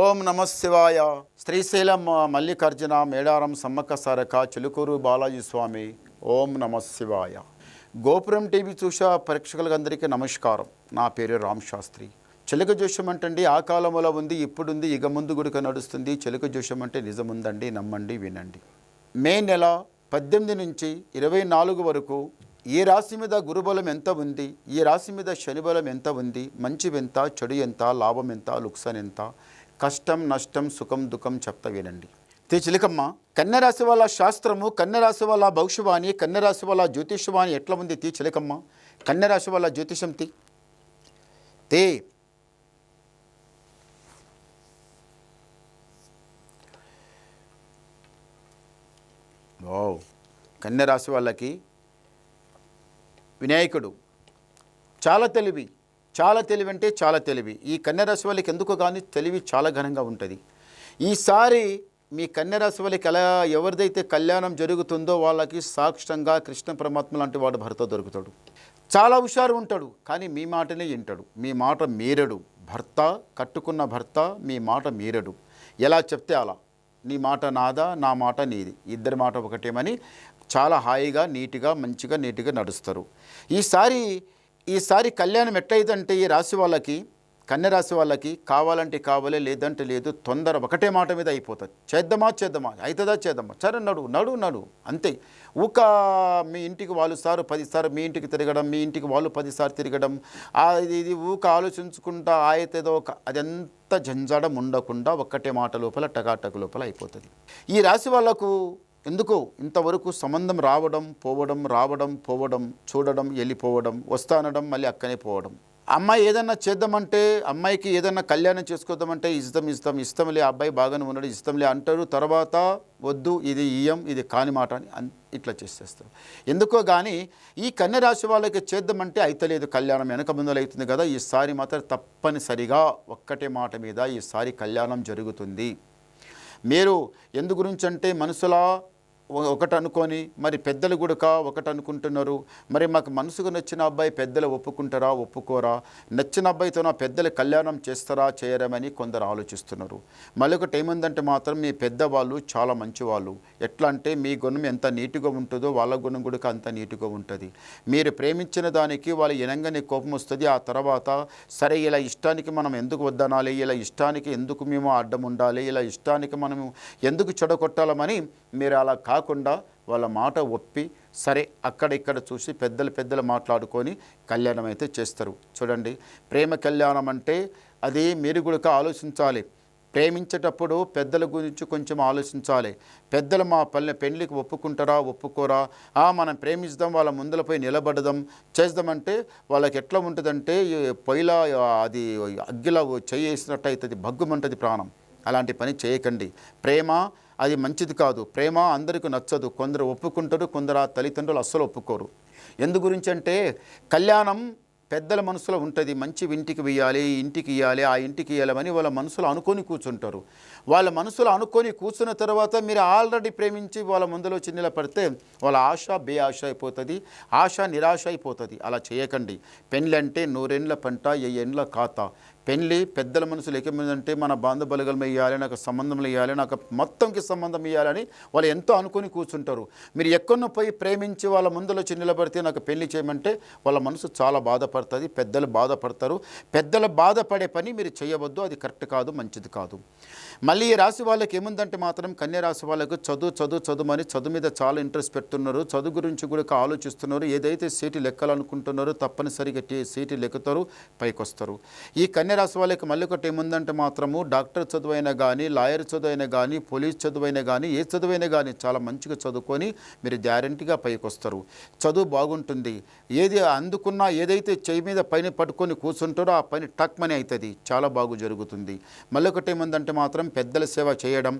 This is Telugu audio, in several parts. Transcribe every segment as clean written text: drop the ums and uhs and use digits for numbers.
ఓం నమ శివాయ. శ్రీశైలం మల్లికార్జున మేడారం సమ్మక్క సారక చిలుకూరు బాలాజీ స్వామి. ఓం నమ శివాయ. గోపురం టీవీ చూసా ప్రేక్షకులందరికీ నమస్కారం. నా పేరు రామ్ శాస్త్రి. చిలుక జోషం అంటండి ఆ కాలంలో ఉంది, ఇప్పుడుంది, ఇక ముందు గుడిక నడుస్తుంది. చిలుక జోషం అంటే నిజముందండి, నమ్మండి, వినండి. మే నెల 18 నుంచి 24 వరకు ఈ రాశి మీద గురుబలం ఎంత ఉంది, ఈ రాశి మీద శనిబలం ఎంత ఉంది, మంచి ఎంత, చెడు ఎంత, లాభం ఎంత, లుక్సాన్ ఎంత, కష్టం నష్టం సుఖం దుఃఖం చెప్తా వినండి. చిలకమ్మ, కన్యరాశి వాళ్ళ శాస్త్రము, కన్యరాశి వాళ్ళ భవిష్యవాణి, కన్యరాశి వాళ్ళ జ్యోతిషవాణి ఎట్లా ఉంది చిలకమ్మ? కన్యరాశి వాళ్ళ జ్యోతిషం తే ఓ కన్యరాశి వాళ్ళకి వినాయకుడు చాలా తెలివి అంటే చాలా తెలివి. ఈ కన్యరాశి వాళ్ళకి ఎందుకు కానీ తెలివి చాలా ఘనంగా ఉంటుంది. ఈసారి మీ కన్యరాశి వాళ్ళకి ఎలా ఎవరిదైతే కళ్యాణం జరుగుతుందో వాళ్ళకి సాక్షంగా కృష్ణ పరమాత్మ లాంటి వాడు భర్త దొరుకుతాడు. చాలా హుషారు ఉంటాడు, కానీ మీ మాటనే వింటాడు, మీ మాట మీరడు. భర్త, కట్టుకున్న భర్త మీ మాట మీరడు. ఎలా చెప్తే అలా, నీ మాట నాదా, నా మాట నీది, ఇద్దరి మాట ఒకటేమని చాలా హాయిగా నీట్గా మంచిగా నీట్గా నడుస్తారు. ఈసారి కళ్యాణం ఎట్టయిదంటే ఈ రాశి వాళ్ళకి, కన్యరాశి వాళ్ళకి కావాలంటే కావాలే, లేదంటే లేదు, తొందర ఒకటే మాట మీద అయిపోతుంది. చేద్దామా అవుతుందా చేద్దామా, సరే నడు అంతే. ఊక మీ ఇంటికి వాళ్ళు సారు 10 సార్లు మీ ఇంటికి తిరగడం, మీ ఇంటికి వాళ్ళు 10 సార్లు తిరగడం, ఇది ఊక ఆలోచించుకుంటా ఆయతేదో అదంతా జంజాడం ఉండకుండా ఒక్కటే మాట లోపల టకాటకు లోపల అయిపోతుంది. ఈ రాశి వాళ్ళకు ఎందుకో ఇంతవరకు సంబంధం రావడం పోవడం, చూడడం, వెళ్ళిపోవడం, వస్తానడం, మళ్ళీ అక్కనే పోవడం. అమ్మాయి ఏదన్నా చేద్దామంటే, అమ్మాయికి ఏదన్నా కళ్యాణం చేసుకోద్దామంటే ఇష్టంలే, అబ్బాయి బాగానే ఉన్నాడు, ఇష్టంలే అంటారు. తర్వాత వద్దు, ఇది కాని మాట అని ఇట్లా చేసేస్తారు. ఎందుకో కానీ ఈ కన్యరాశి వాళ్ళకి చేద్దామంటే అయితలేదు, కళ్యాణం వెనక ముందలు అవుతుంది కదా. ఈసారి మాత్రం తప్పనిసరిగా ఒక్కటే మాట మీద ఈసారి కళ్యాణం జరుగుతుంది. మీరు ఎందు గురించి అంటే మనసులా ఒకటి అనుకొని మరి పెద్దలు కూడా ఒకటి అనుకుంటున్నారు. మరి మాకు మనసుకు నచ్చిన అబ్బాయి పెద్దలు ఒప్పుకుంటారా ఒప్పుకోరా, నచ్చిన అబ్బాయితో నా పెద్దలు కళ్యాణం చేస్తారా చేయరమని కొందరు ఆలోచిస్తున్నారు. మళ్ళీ ఒకటి ఏముందంటే మాత్రం మీ పెద్దవాళ్ళు చాలా మంచివాళ్ళు. ఎట్లా అంటే మీ గుణం ఎంత నీట్గా ఉంటుందో వాళ్ళ గుణం కూడా అంత నీట్గా ఉంటుంది. మీరు ప్రేమించిన దానికి వాళ్ళు ఎనంగానే కోపం వస్తుంది. ఆ తర్వాత సరే ఇలా ఇష్టానికి మనం ఎందుకు వద్దనాలి, ఇలా ఇష్టానికి ఎందుకు మేము అడ్డం ఉండాలి, ఇలా ఇష్టానికి మనము ఎందుకు చెడగొట్టాలమని మీరు అలా కాకుండా వాళ్ళ మాట ఒప్పి సరే అక్కడ ఇక్కడ చూసి పెద్దలు మాట్లాడుకొని కళ్యాణం అయితే చేస్తారు. చూడండి, ప్రేమ కళ్యాణం అంటే అది మీరు కూడా ఆలోచించాలి. ప్రేమించేటప్పుడు పెద్దల గురించి కొంచెం ఆలోచించాలి. పెద్దలు మా పెళ్ళికి ఒప్పుకుంటారా ఒప్పుకోరా, మనం ప్రేమిస్తాం, వాళ్ళ ముందలపై నిలబడదాం చేద్దామంటే వాళ్ళకి ఎట్లా ఉంటుందంటే పొయ్యిలా అది అగ్గిలా చేసినట్టు అవుతుంది, భగ్గుమంటుంది ప్రాణం. అలాంటి పని చేయకండి. ప్రేమ అది మంచిది కాదు. ప్రేమ అందరికీ నచ్చదు. కొందరు ఒప్పుకుంటారు, కొందరు ఆ తల్లిదండ్రులు అస్సలు ఒప్పుకోరు. ఎందు గురించి అంటే కళ్యాణం పెద్దల మనసులో ఉంటుంది. మంచి ఇంటికి ఇవ్వాలి, ఇంటికి ఇవ్వాలి, ఆ ఇంటికి ఇవ్వాలని వాళ్ళ మనసులో అనుకొని కూర్చుంటారు. వాళ్ళ మనసులో అనుకొని కూర్చున్న తర్వాత మీరు ఆల్రెడీ ప్రేమించి వాళ్ళ ముందులో చిన్నలా పడితే వాళ్ళ ఆశ బేఆశ అయిపోతుంది, ఆశ నిరాశ అయిపోతుంది. అలా చేయకండి. పెళ్ళి అంటే 100 ఏండ్ల పంట, 1000 ఏండ్ల ఖాతా. పెళ్ళి పెద్దల మనసులు ఏకేమిందంటే మన బాంధబలగలం ఇవ్వాలి, నాకు సంబంధంలో ఇవ్వాలి, నాకు మొత్తంకి సంబంధం ఇవ్వాలని వాళ్ళు ఎంతో అనుకుని కూర్చుంటారు. మీరు ఎక్కడో పోయి ప్రేమించి వాళ్ళ ముందులో నిలబడితే నాకు పెళ్లి చేయమంటే వాళ్ళ మనసు చాలా బాధపడుతుంది, పెద్దలు బాధపడతారు. పెద్దలు బాధపడే పని మీరు చేయవద్దు, అది కరెక్ట్ కాదు, మంచిది కాదు. మళ్ళీ ఈ రాశి వాళ్ళకి ఏముందంటే మాత్రం కన్య రాశి వాళ్ళకు చదువుమని చదువు మీద చాలా ఇంట్రెస్ట్ పెడుతున్నారు. చదువు గురించి కూడా ఆలోచిస్తున్నారు. ఏదైతే సీటు లెక్కాలనుకుంటున్నారో తప్పనిసరిగా సీటు లెక్కుతారు, పైకి వస్తారు. ఈ కన్య రాశి వాళ్ళకి మళ్ళీ ఒకటి ఏముందంటే మాత్రము డాక్టర్ చదువైనా కానీ, లాయర్ చదువైనా కానీ, పోలీస్ చదువైనా కానీ, ఏ చదువైనా కానీ చాలా మంచిగా చదువుకొని మీరు గ్యారంటీగా పైకి వస్తారు. చదువు బాగుంటుంది. ఏది అందుకున్నా ఏదైతే చెయ్యి మీద పైన పట్టుకొని కూర్చుంటారో ఆ పని టక్మని అవుతుంది, చాలా బాగా జరుగుతుంది. మళ్ళీ ఒకటి ఏముందంటే మాత్రం పెద్దల సేవ చేయడం,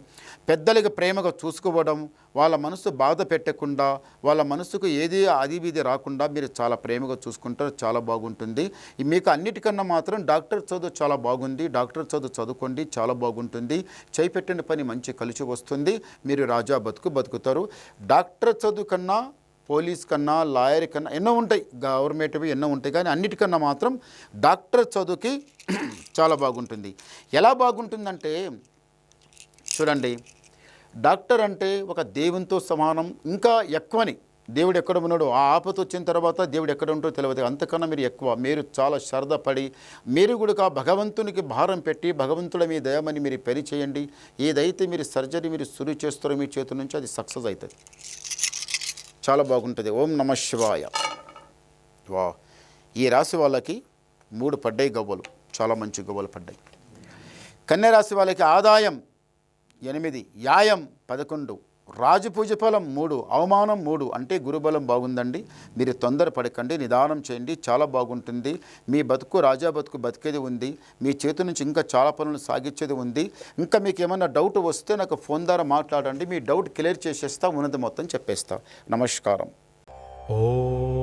పెద్దలకి ప్రేమగా చూసుకోవడం, వాళ్ళ మనసు బాధ పెట్టకుండా, వాళ్ళ మనసుకు ఏది అది ఇది రాకుండా మీరు చాలా ప్రేమగా చూసుకుంటారు, చాలా బాగుంటుంది. మీకు అన్నిటికన్నా మాత్రం డాక్టర్ చదువు చాలా బాగుంది. డాక్టర్ చదువుకోండి, చాలా బాగుంటుంది. చేపెట్టిన పని మంచి కలిసి వస్తుంది. మీరు రాజా బతుకుతారు. డాక్టర్ చదువు కన్నా పోలీస్ కన్నా, లాయర్ కన్నా ఎన్నో ఉంటాయి, గవర్నమెంట్వి ఎన్నో ఉంటాయి, కానీ అన్నిటికన్నా మాత్రం డాక్టర్ చదువుకి చాలా బాగుంటుంది. ఎలా బాగుంటుందంటే చూడండి, డాక్టర్ అంటే ఒక దేవునితో సమానం, ఇంకా ఎక్కువని. దేవుడు ఎక్కడ ఉన్నాడో, ఆ ఆపద వచ్చిన తర్వాత దేవుడు ఎక్కడ ఉంటాడో తెలియదు, అంతకన్నా మీరు ఎక్కువ. మీరు చాలా శ్రద్ధపడి మీరు కూడా భగవంతునికి భారం పెట్టి భగవంతుడి మీ దయమని మీరు పని చేయండి. ఏదైతే మీరు సర్జరీ మీరు సురు చేస్తారో మీ చేతుల నుంచి అది సక్సెస్ అవుతుంది, చాలా బాగుంటుంది. ఓం నమ శివాయ. వా, ఈ రాశి వాళ్ళకి 3 పడ్డాయి గవ్వలు, చాలా మంచి గవ్వలు పడ్డాయి. కన్య రాశి వాళ్ళకి ఆదాయం 8, యాయం 11, రాజపూజ ఫలం 3, అవమానం 3. అంటే గురుబలం బాగుందండి. మీరు తొందరపడకండి, నిదానం చేయండి, చాలా బాగుంటుంది. మీ బతుకు రాజా బతుకు బతికేది ఉంది. మీ చేతి నుంచి ఇంకా చాలా పనులు సాగించేది ఉంది. ఇంకా మీకు ఏమన్నా డౌట్ వస్తే నాకు ఫోన్ ద్వారా మాట్లాడండి, మీ డౌట్ క్లియర్ చేసేస్తా, ఉన్నది మొత్తం చెప్పేస్తా. నమస్కారం. ఓం